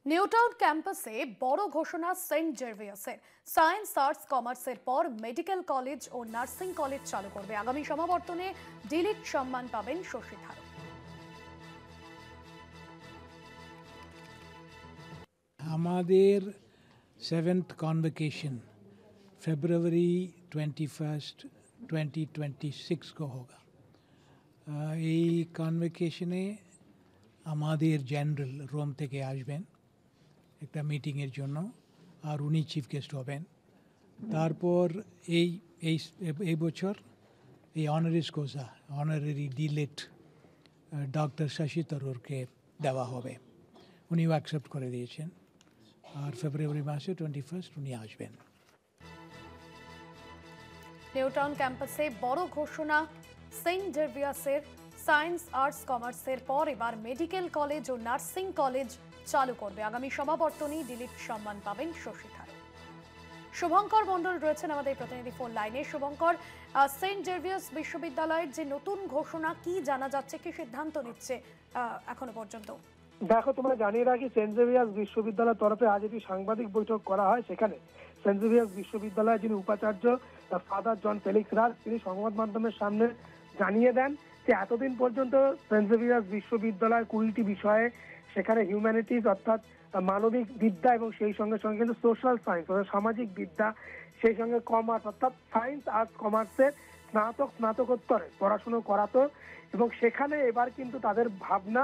নিউটাউন ক্যাম্পাসে বড় ঘোষণা সেন্ট জেভিয়ার্সের। সায়েন্স আর্টস কমার্সের পর মেডিকেল কলেজ ও নার্সিং কলেজ চালু করবে। আগামী সমাবর্তনে ডিলিট সম্মান পাবেন শশী থারুর। আমাদের 7th कॉन्वोकेशन फरवरी 21 2026 को होगा। এই কনভোকেশনে আমাদের জেনারেল রোম থেকে আসবেন একটা মিটিংয়ের জন্য, আর উনি চিফ গেস্ট হবেন। তারপর এই বছর এই অনারিস Kosa honorary delete doctor Shashi থারুরকে দেওয়া হবে। উনিও অ্যাকসেপ্ট করে দিয়েছেন, আর ফেব্রুয়ারি মাসে 21 উনি আসবেন। নিউটাউন ক্যাম্পাসে বড় ঘোষণা সেন্ট জেভিয়ার্সের। সায়েন্স আর্টস কমার্সের পর এবার মেডিকেল কলেজ ও নার্সিং কলেজ চালু করবে। আগামী সমাবর্তনে ডিলিট সম্মান পাবেন শশী থারুর। শুভঙ্কর মণ্ডল রয়েছেন আমাদের প্রতিনিধি ফোন লাইনে। শুভঙ্কর, সেন্ট জেভিয়ার্স বিশ্ববিদ্যালয়ের যে নতুন ঘোষণা, কি জানা যাচ্ছে, কি সিদ্ধান্ত নিচ্ছে এখনো পর্যন্ত? দেখো, তোমরা জানিয়ে রাখি, সেন্ট জেভিয়ার্স বিশ্ববিদ্যালয়ের তরফে আজ একটি সাংবাদিক বৈঠক করা হয়। সেখানে সেন্ট জেভিয়ার্স বিশ্ববিদ্যালয়ের যিনি উপাচার্য ফাদার জন ফেলিক্স রাজ, তিনি সংবাদ মাধ্যমের সামনে জানিয়ে দেন যে এতদিন পর্যন্ত সেন্ট জেভিয়ার্স বিশ্ববিদ্যালয় 20টি বিষয়ে, সেখানে হিউম্যানিটিজ অর্থাৎ মানবিক বিদ্যা এবং সেই সঙ্গে সঙ্গে কিন্তু সোশ্যাল সায়েন্স অর্থাৎ সামাজিক বিদ্যা, সেই সঙ্গে কমার্স অর্থাৎ সায়েন্স আর্টস কমার্সের স্নাতকোত্তরে পড়াশুনো করাতো। এবং সেখানে এবার কিন্তু তাদের ভাবনা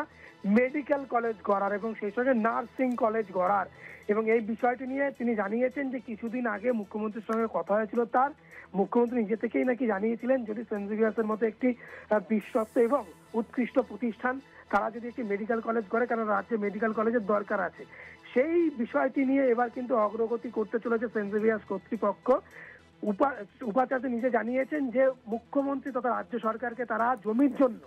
মেডিকেল কলেজ গড়ার এবং সেই সঙ্গে নার্সিং কলেজ গড়ার। এবং এই বিষয়টি নিয়ে তিনি জানিয়েছেন যে কিছুদিন আগে মুখ্যমন্ত্রীর সঙ্গে কথা হয়েছিল তার। মুখ্যমন্ত্রী নিজে থেকেই নাকি জানিয়েছিলেন যদি সেন্ট জেভিয়ার্সের মতো একটি বিশ্বস্ত এবং উৎকৃষ্ট প্রতিষ্ঠান তারা যদি একটি মেডিকেল কলেজ করে, কারণ রাজ্যে মেডিকেল কলেজের দরকার আছে, সেই বিষয়টি নিয়ে এবার কিন্তু অগ্রগতি করতে চলেছে সেন্ট জেভিয়ার্স কর্তৃপক্ষ। উপাচার্য নিজে জানিয়েছেন যে মুখ্যমন্ত্রী তথা রাজ্য সরকারকে তারা জমির জন্য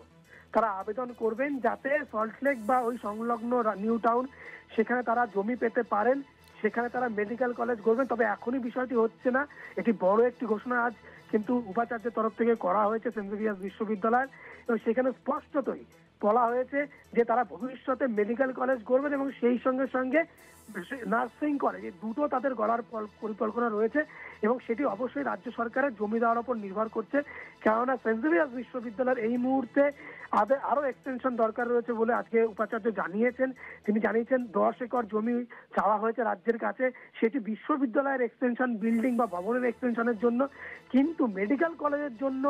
তারা আবেদন করবেন, যাতে সল্টলেক বা ওই সংলগ্ন নিউ টাউন সেখানে তারা জমি পেতে পারেন, সেখানে তারা মেডিকেল কলেজ করবেন। তবে এখনই বিষয়টি হচ্ছে না। এটি বড় একটি ঘোষণা আজ কিন্তু উপাচার্যের তরফ থেকে করা হয়েছে সেন্ট জেভিয়ার্স বিশ্ববিদ্যালয়, এবং সেখানে স্পষ্টতই বলা হয়েছে যে তারা ভবিষ্যতে মেডিকেল কলেজ করবেন এবং সেই সঙ্গে সঙ্গে নার্সিং কলেজ, এই দুটো তাদের গড়ার পরিকল্পনা রয়েছে। এবং সেটি অবশ্যই রাজ্য সরকারের জমি দেওয়ার উপর নির্ভর করছে, কেননা সেন্ট জেভিয়ার্স বিশ্ববিদ্যালয়ের এই মুহূর্তে আরো এক্সটেনশন দরকার রয়েছে বলে আজকে উপাচার্য জানিয়েছেন। তিনি জানিয়েছেন 10 একর জমি চাওয়া হয়েছে রাজ্যের কাছে, সেটি বিশ্ববিদ্যালয়ের এক্সটেনশন বিল্ডিং বা ভবনের এক্সটেনশনের জন্য, কিন্তু মেডিকেল কলেজের জন্য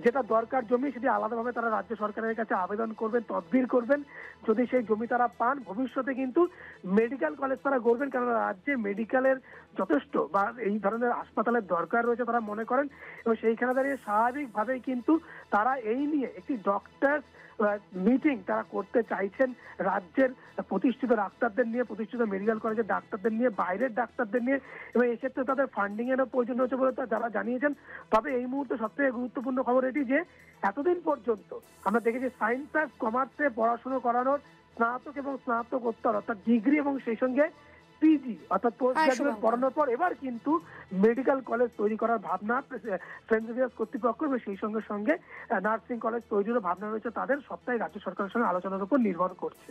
যেটা দরকার জমি সেটি আলাদাভাবে তারা রাজ্য সরকারের কাছে আবেদন করবেন, তদবির করবেন। যদি সেই জমি তারা পান, ভবিষ্যতে কিন্তু মেডিকেল কলেজ তারা গড়বেন, কারণ রাজ্যে মেডিকেলের যথেষ্ট বা এই ধরনের হাসপাতালের দরকার রয়েছে তারা মনে করেন। এবং সেইখানে দাঁড়িয়ে স্বাভাবিকভাবেই কিন্তু তারা এই নিয়ে একটি ডক্টর মিটিং তারা করতে চাইছেন রাজ্যের প্রতিষ্ঠিত ডাক্তারদের নিয়ে, প্রতিষ্ঠিত মেডিকেল কলেজের ডাক্তারদের নিয়ে, বাইরের ডাক্তারদের নিয়ে, এবং এক্ষেত্রে তাদের ফান্ডিং এরও প্রয়োজন হচ্ছে বলে যারা জানিয়েছেন। তবে এই মুহূর্তে সবথেকে গুরুত্বপূর্ণ খবর এটি যে এতদিন পর্যন্ত আমরা দেখেছি সায়েন্স আর কমার্সে পড়াশোনা করানোর স্নাতক এবং স্নাতকোত্তর অর্থাৎ ডিগ্রি এবং সেই সঙ্গে পিজি অর্থাৎ পোস্ট গ্রাজুয়েট পড়ানোর পর এবার কিন্তু মেডিকেল কলেজ তৈরি করার ভাবনা সেন্ট জেভিয়ার্স কর্তৃপক্ষ এবং সেই সঙ্গে সঙ্গে নার্সিং কলেজ তৈরিরও ভাবনা রয়েছে তাদের। সবটাই রাজ্য সরকারের সঙ্গে আলোচনার উপর নির্ভর করছে।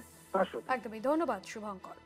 একদমই, ধন্যবাদ শুভঙ্কর।